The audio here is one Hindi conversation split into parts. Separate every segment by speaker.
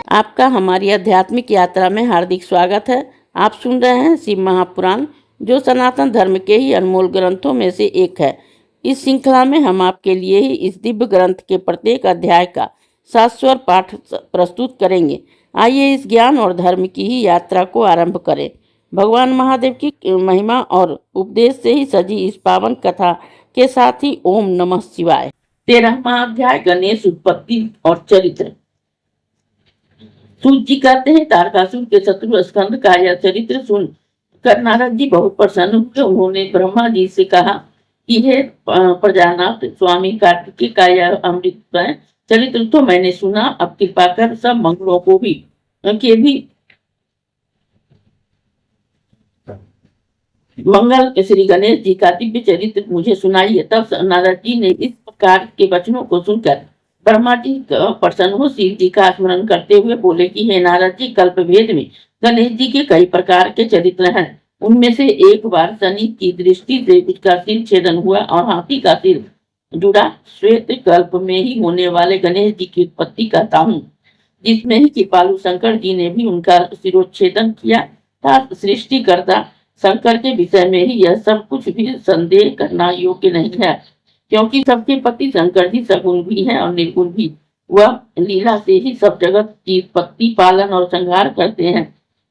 Speaker 1: आपका हमारी आध्यात्मिक यात्रा में हार्दिक स्वागत है। आप सुन रहे हैं शिव महापुराण, जो सनातन धर्म के ही अनमोल ग्रंथों में से एक है। इस श्रृंखला में हम आपके लिए ही इस दिव्य ग्रंथ के प्रत्येक अध्याय का शाश्वत पाठ प्रस्तुत करेंगे। आइए इस ज्ञान और धर्म की ही यात्रा को आरंभ करें। भगवान महादेव की महिमा और उपदेश से ही सजी इस पावन कथा के साथ ही ओम नमः शिवाय। 13वां अध्याय, गणेश उत्पत्ति और चरित्र। सूत जी कहते हैं, तारकासुर के शत्रु स्कंद का यह चरित्र सुन कर नारद जी बहुत प्रसन्न हुए। उन्होंने ब्रह्मा जी से कहा कि हे प्रजानाथ स्वामी कार्तिकेय का यह अमृत चरित्र तो मैंने सुना, अब कृपा कर सब मंगलों को भी मंगल श्री गणेश जी का दिव्य चरित्र मुझे सुनाइए। तब नारद जी ने इस प्रकार के वचनों को सुनकर ब्रह्मा जी प्रसन्न हो शिव जी का स्मरण करते हुए बोले कि हे नारद जी, कल्प भेद में गणेश जी के कई प्रकार के चरित्र हैं। उनमें से एक बार शनि की दृष्टि से उसका सिर छेदन हुआ और हाथी का सिर जुड़ा श्वेत कल्प में ही होने वाले गणेश जी की उत्पत्ति कहता हूँ, जिसमें ही कृपालु शंकर जी ने भी उनका सिरोच्छेदन किया था। सृष्टिकर्ता शंकर के विषय में ही यह सब कुछ भी संदेह करना योग्य नहीं है, क्योंकि सबके पति शंकर जी सगुण भी हैं और निर्गुण भी। वह लीला से ही सब जगत की उत्पत्ति, पालन और संहार करते हैं।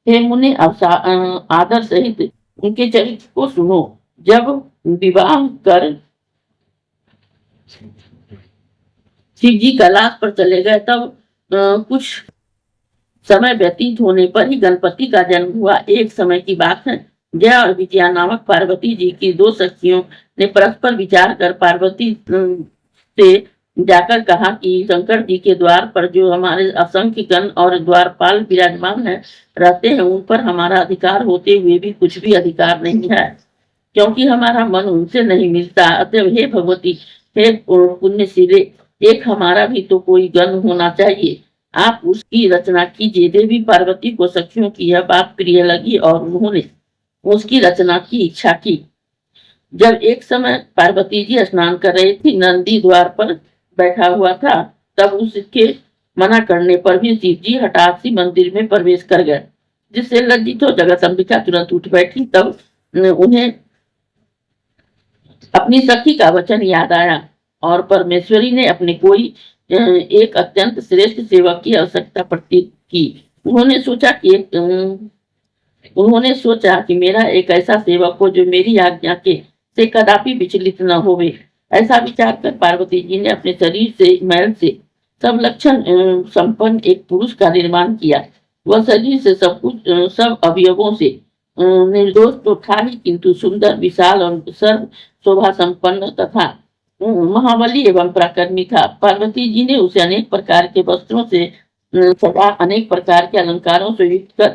Speaker 1: हे मुने, अब आदर सहित उनके चरित्र को सुनो। जब विवाह कर शिव जी कैलाश पर चले गए, तब कुछ समय व्यतीत होने पर ही गणपति का जन्म हुआ। एक समय की बात है, जया और विजया नामक पार्वती जी की दो सखियों ने परस्पर विचार कर पार्वती से जाकर कहा कि शंकर जी के द्वार पर जो हमारे असंख्य गण और द्वारपाल विराजमान है रहते हैं, उन पर हमारा अधिकार होते हुए भी कुछ भी अधिकार नहीं है, क्योंकि हमारा मन उनसे नहीं मिलता। अतः हे भगवती, हे पुण्यशीले, एक हमारा भी तो कोई गण होना चाहिए। आप उसकी रचना कीजिए। देवी पार्वती को सखियों की यह बात प्रिय लगी और उन्होंने उसकी रचना की इच्छा की। जब एक समय पार्वती जी स्नान कर रही थी, नंदी द्वार पर बैठा हुआ था, तब उसके मना करने पर भी शिव जी हठात ही मंदिर में प्रवेश कर गए, जिससे लज्जित हो जगत अंबिका तुरंत उठ बैठी। तब उन्हें अपनी सखी का वचन याद आया और परमेश्वरी ने अपने कोई एक अत्यंत श्रेष्ठ सेवक की आवश्यकता प्रतीत की। उन्होंने सोचा कि मेरा एक ऐसा सेवक हो जो मेरी आज्ञा के से कदापि विचलित न होवे। ऐसा विचार कर पार्वती जी ने अपने शरीर से मैल से सब लक्षण संपन्न एक पुरुष का निर्माण किया। वह शरीर से सब कुछ सब अवयवों से निर्दोष तो था ही, किंतु सुंदर, विशाल और सर्व शोभा संपन्न तथा महाबली एवं पराक्रमी था। पार्वती जी ने उसे अनेक प्रकार के वस्त्रों से सजा, अनेक प्रकार के अलंकारों से युक्त कर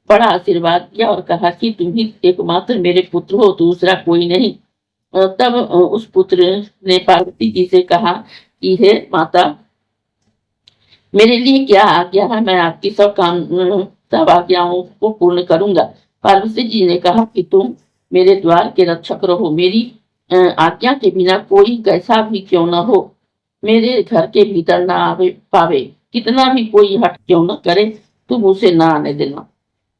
Speaker 1: बड़ा आशीर्वाद दिया और कहा कि तुम ही एकमात्र मेरे पुत्र हो, दूसरा कोई नहीं। तब उस पुत्र ने पार्वती जी से कहा कि हे माता, मेरे लिए क्या आज्ञा है, मैं आपकी सब आज्ञाओं को पूर्ण करूंगा। पार्वती जी ने कहा कि तुम मेरे द्वार के रक्षक रहो। मेरी आज्ञा के बिना कोई कैसा भी क्यों न हो मेरे घर के भीतर न आवे पावे, कितना भी कोई हट क्यों न करे, तुम उसे न आने देना।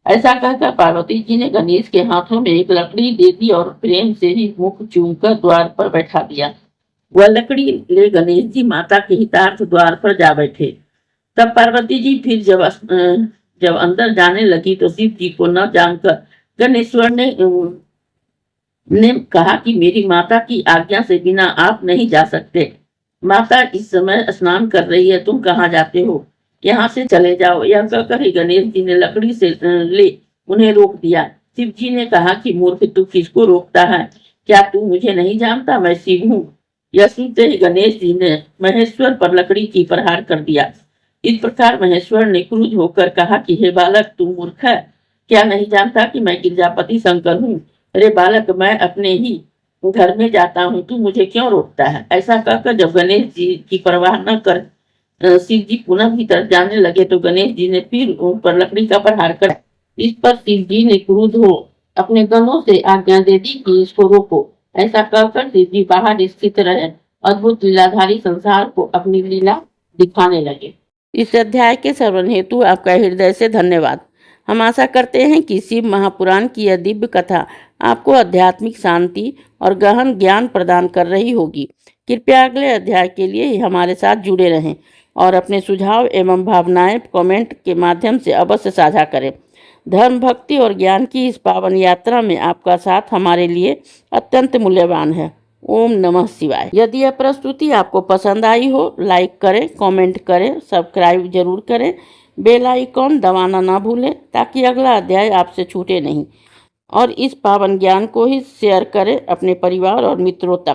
Speaker 1: ऐसा कहकर पार्वती जी ने गणेश के हाथों में एक लकड़ी दे दी और प्रेम से ही मुख चूमकर द्वार पर बैठा दिया। वह लकड़ी ले गणेश जी माता के हितार्थ द्वार पर जा बैठे। तब पार्वती जी फिर जब अंदर जाने लगी तो शिव जी को न जानकर गणेश्वर ने कहा कि मेरी माता की आज्ञा से बिना आप नहीं जा सकते। माता इस समय स्नान कर रही है, तुम कहाँ जाते हो, यहाँ से चले जाओ। यह कहकर ही गणेश जी ने लकड़ी से ले उन्हें रोक दिया। शिव जी ने कहा कि मूर्ख, तू किसको रोकता है, क्या तू मुझे नहीं जानता, मैं शिव हूँ। यह सुनते ही गणेश जी ने महेश्वर पर लकड़ी की प्रहार कर दिया। इस प्रकार महेश्वर ने क्रुद्ध होकर कहा कि हे बालक, तू मूर्ख है, क्या नहीं जानता कि मैं गिरजापति शंकर हूँ। अरे बालक, मैं अपने ही घर में जाता हूँ, तू मुझे क्यों रोकता है। ऐसा कहकर जब गणेश जी की परवाह न कर शिव जी पुनः भीतर जाने लगे तो गणेश जी ने फिर उन पर लकड़ी का प्रहार कर। इस पर शिव जी ने क्रुद्ध हो अपने गणों से आज्ञा दे दी कि इसको रोको। ऐसा कहकर शिव जी बाहर स्थित रहे, अद्भुत लीलाधारी संसार को अपनी लीला दिखाने लगे। इस अध्याय के श्रवण हेतु आपका हृदय से धन्यवाद। हम आशा करते हैं कि शिव महापुराण की यह दिव्य कथा आपको आध्यात्मिक शांति और गहन ज्ञान प्रदान कर रही होगी। कृपया अगले अध्याय के लिए हमारे साथ जुड़े रहें और अपने सुझाव एवं भावनाएं कमेंट के माध्यम से अवश्य साझा करें। धर्म, भक्ति और ज्ञान की इस पावन यात्रा में आपका साथ हमारे लिए अत्यंत मूल्यवान है। ओम नमः शिवाय। यदि यह प्रस्तुति आपको पसंद आई हो, लाइक करें, कमेंट करें, सब्सक्राइब जरूर करें, बेल आइकॉन दबाना ना भूलें ताकि अगला अध्याय आपसे छूटे नहीं। और इस पावन ज्ञान को ही शेयर करें अपने परिवार और मित्रों तक।